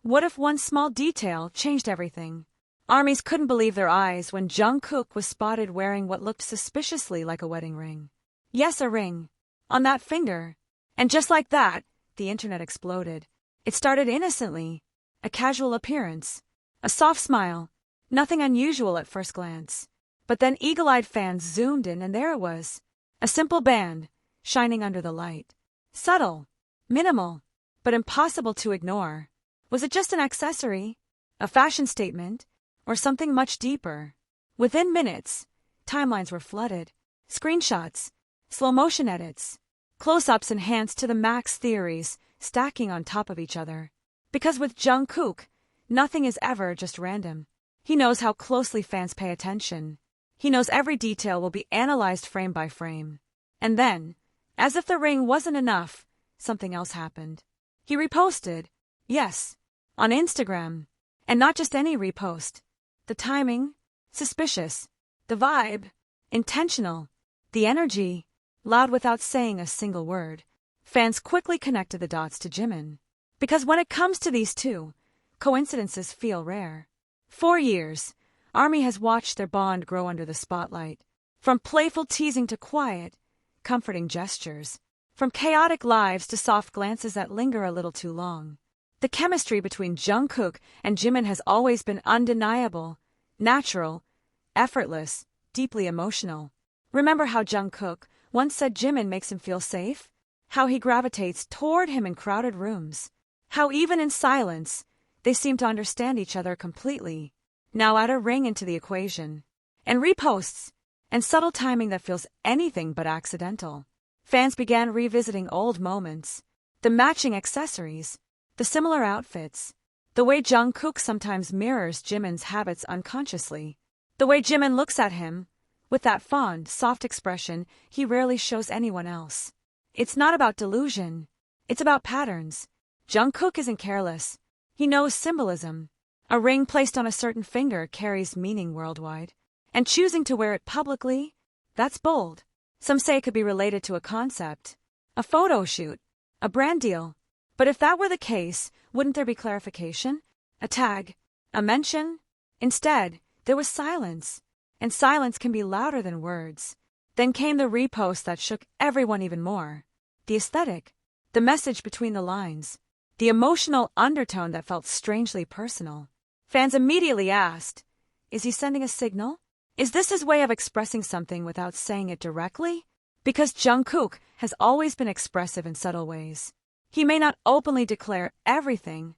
What if one small detail changed everything? Armies couldn't believe their eyes when Jungkook was spotted wearing what looked suspiciously like a wedding ring. Yes, a ring. On that finger. And just like that, the internet exploded. It started innocently. A casual appearance. A soft smile. Nothing unusual at first glance. But then eagle-eyed fans zoomed in and there it was. A simple band, shining under the light. Subtle. Minimal. But impossible to ignore. Was it just an accessory? A fashion statement? Or something much deeper? Within minutes, timelines were flooded. Screenshots. Slow-motion edits. Close-ups enhanced to the max, theories stacking on top of each other. Because with Jungkook, nothing is ever just random. He knows how closely fans pay attention. He knows every detail will be analyzed frame by frame. And then, as if the ring wasn't enough, something else happened. He reposted. Yes, on Instagram. And not just any repost. The timing, suspicious. The vibe, intentional. The energy, loud without saying a single word. Fans quickly connected the dots to Jimin. Because when it comes to these two, coincidences feel rare. 4 years, ARMY has watched their bond grow under the spotlight. From playful teasing to quiet, comforting gestures. From chaotic lives to soft glances that linger a little too long. The chemistry between Jungkook and Jimin has always been undeniable, natural, effortless, deeply emotional. Remember how Jungkook once said Jimin makes him feel safe? How he gravitates toward him in crowded rooms. How even in silence, they seem to understand each other completely. Now add a ring into the equation. And reposts. And subtle timing that feels anything but accidental. Fans began revisiting old moments. The matching accessories. The similar outfits. The way Jungkook sometimes mirrors Jimin's habits unconsciously. The way Jimin looks at him, with that fond, soft expression he rarely shows anyone else. It's not about delusion. It's about patterns. Jungkook isn't careless. He knows symbolism. A ring placed on a certain finger carries meaning worldwide. And choosing to wear it publicly, that's bold. Some say it could be related to a concept, a photo shoot, a brand deal. But if that were the case, wouldn't there be clarification? A tag? A mention? Instead, there was silence. And silence can be louder than words. Then came the repost that shook everyone even more. The aesthetic. The message between the lines. The emotional undertone that felt strangely personal. Fans immediately asked, is he sending a signal? Is this his way of expressing something without saying it directly? Because Jungkook has always been expressive in subtle ways. He may not openly declare everything,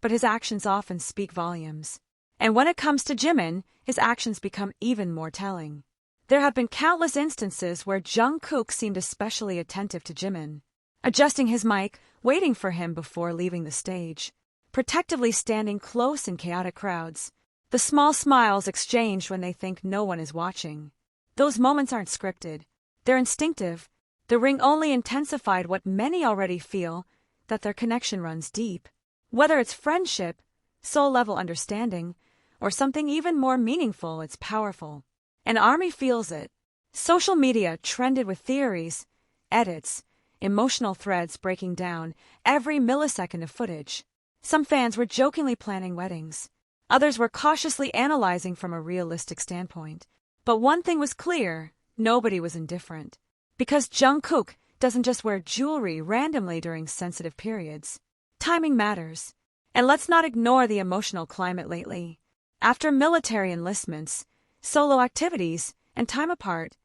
but his actions often speak volumes. And when it comes to Jimin, his actions become even more telling. There have been countless instances where Jungkook seemed especially attentive to Jimin, adjusting his mic, waiting for him before leaving the stage, protectively standing close in chaotic crowds. The small smiles exchanged when they think no one is watching. Those moments aren't scripted. They're instinctive. The ring only intensified what many already feel, that their connection runs deep. Whether it's friendship, soul-level understanding, or something even more meaningful, it's powerful. And ARMY feels it. Social media trended with theories, edits, emotional threads breaking down every millisecond of footage. Some fans were jokingly planning weddings. Others were cautiously analyzing from a realistic standpoint. But one thing was clear, nobody was indifferent. Because Jungkook doesn't just wear jewelry randomly during sensitive periods. Timing matters. And let's not ignore the emotional climate lately. After military enlistments, solo activities, and time apart,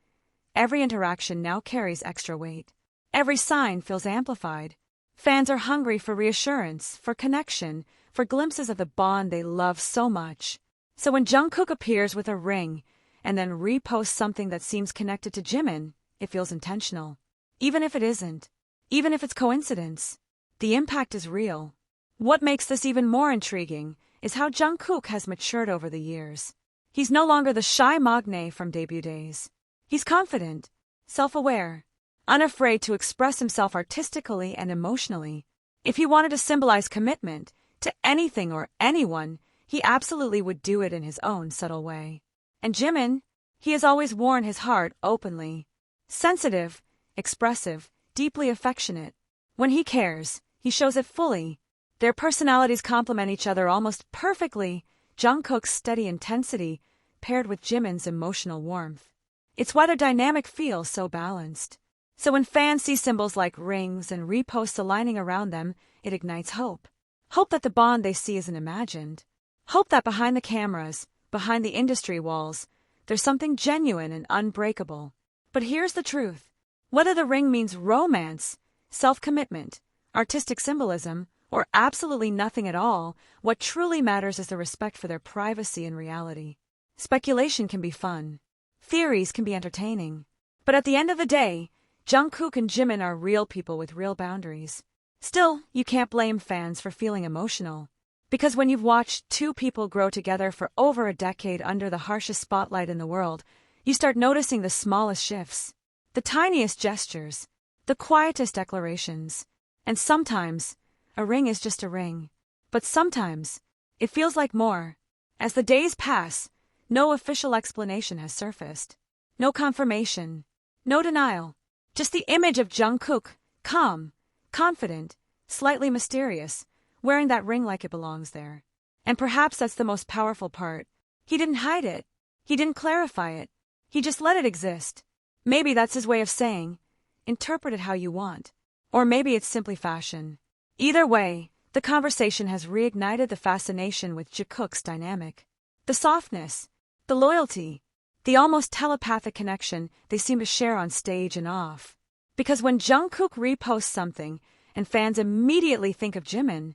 every interaction now carries extra weight. Every sign feels amplified. Fans are hungry for reassurance, for connection, for glimpses of the bond they love so much. So when Jungkook appears with a ring and then reposts something that seems connected to Jimin, it feels intentional. Even if it isn't. Even if it's coincidence. The impact is real. What makes this even more intriguing is how Jungkook has matured over the years. He's no longer the shy magne from debut days. He's confident, self-aware, unafraid to express himself artistically and emotionally. If he wanted to symbolize commitment to anything or anyone, he absolutely would do it in his own subtle way. And Jimin, he has always worn his heart openly. Sensitive, expressive, deeply affectionate. When he cares, he shows it fully. Their personalities complement each other almost perfectly. Jungkook's steady intensity paired with Jimin's emotional warmth. It's why their dynamic feels so balanced. So when fans see symbols like rings and reposts aligning around them, it ignites hope. Hope that the bond they see isn't imagined. Hope that behind the cameras, behind the industry walls, there's something genuine and unbreakable. But here's the truth. Whether the ring means romance, self-commitment, artistic symbolism, or absolutely nothing at all, what truly matters is the respect for their privacy and reality. Speculation can be fun. Theories can be entertaining. But at the end of the day, Jungkook and Jimin are real people with real boundaries. Still, you can't blame fans for feeling emotional. Because when you've watched two people grow together for over a decade under the harshest spotlight in the world, you start noticing the smallest shifts, the tiniest gestures, the quietest declarations. And sometimes, a ring is just a ring. But sometimes, it feels like more. As the days pass, no official explanation has surfaced. No confirmation. No denial. Just the image of Jungkook, calm, confident, slightly mysterious, wearing that ring like it belongs there. And perhaps that's the most powerful part. He didn't hide it. He didn't clarify it. He just let it exist. Maybe that's his way of saying, interpret it how you want. Or maybe it's simply fashion. Either way, the conversation has reignited the fascination with Jikook's dynamic. The softness, the loyalty, the almost telepathic connection they seem to share on stage and off. Because when Jungkook reposts something and fans immediately think of Jimin,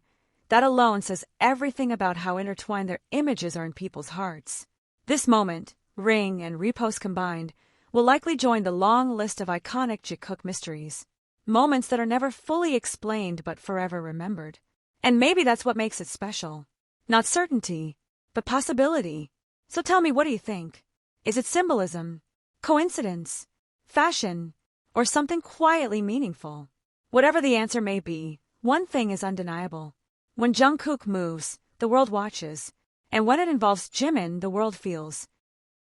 that alone says everything about how intertwined their images are in people's hearts. This moment, ring and repost combined, will likely join the long list of iconic Jikook mysteries. Moments that are never fully explained but forever remembered. And maybe that's what makes it special. Not certainty, but possibility. So tell me, what do you think? Is it symbolism, coincidence, fashion, or something quietly meaningful? Whatever the answer may be, one thing is undeniable. When Jungkook moves, the world watches. And when it involves Jimin, the world feels.